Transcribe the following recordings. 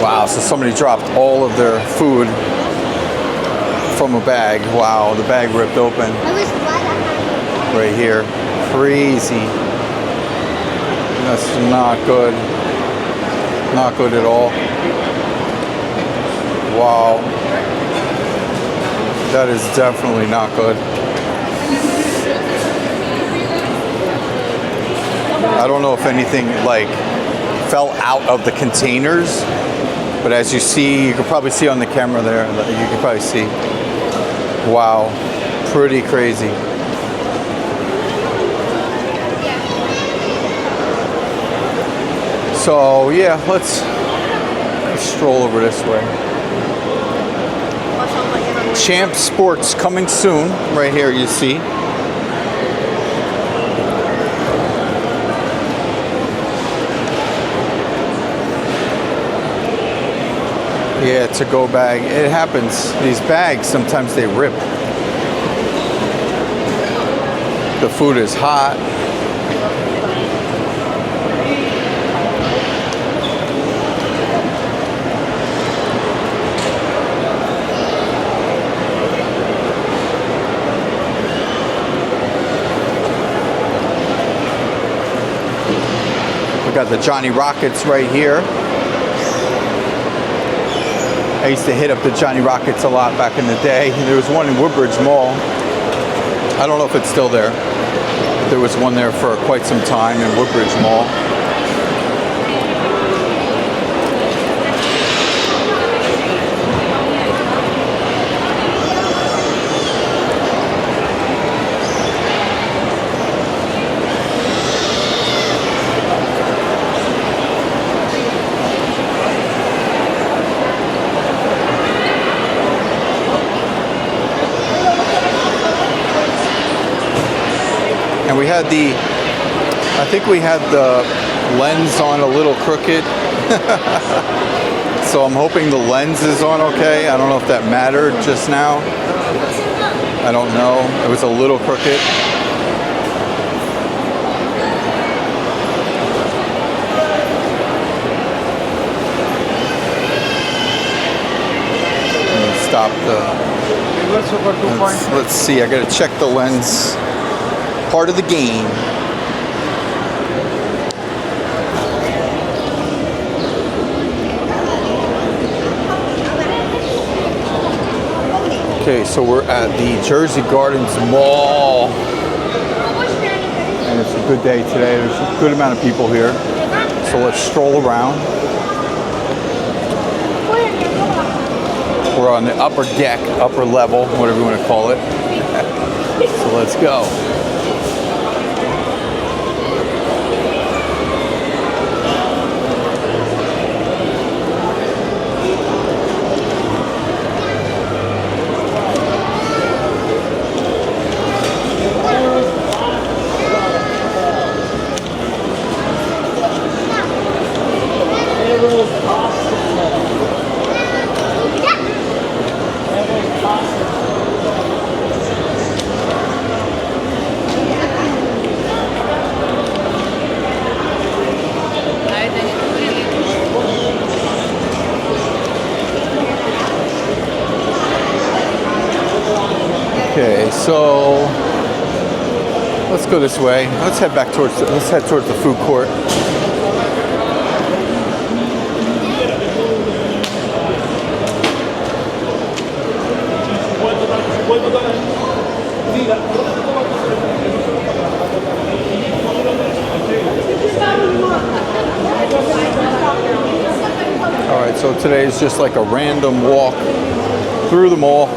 Wow, so somebody dropped all of their food from a bag. Wow, the bag ripped open. Right here. Crazy. That's not good. Not good at all. Wow. That is definitely not good. I don't know if anything like fell out of the containers, but as you see, you can probably see on the camera there, you can probably see. Wow, pretty crazy. So yeah, let's stroll over this way. Champ Sports coming soon, right here you see. Yeah, to-go bag. It happens. These bags, sometimes they rip. The food is hot. We got the Johnny Rockets right here. I used to hit up the Johnny Rockets a lot back in the day. There was one in Woodbridge Mall. I don't know if it's still there. There was one there for quite some time in Woodbridge Mall. And we had I think we had the lens on a little crooked. So I'm hoping the lens is on okay. I don't know if that mattered just now. I don't know. It was a little crooked. Let me stop let's see, I gotta check the lens. Part of the game. Okay, so we're at the Jersey Gardens Mall. And it's a good day today. There's a good amount of people here. So let's stroll around. We're on the upper deck, upper level, whatever you want to call it. So let's go. Okay, so let's go this way. Let's head back towards let's head towards the food court. All right, so today is just like a random walk through the mall.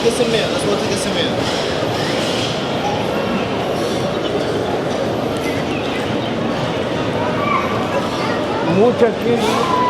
the cement. Let's go to the cement. Multi aqui.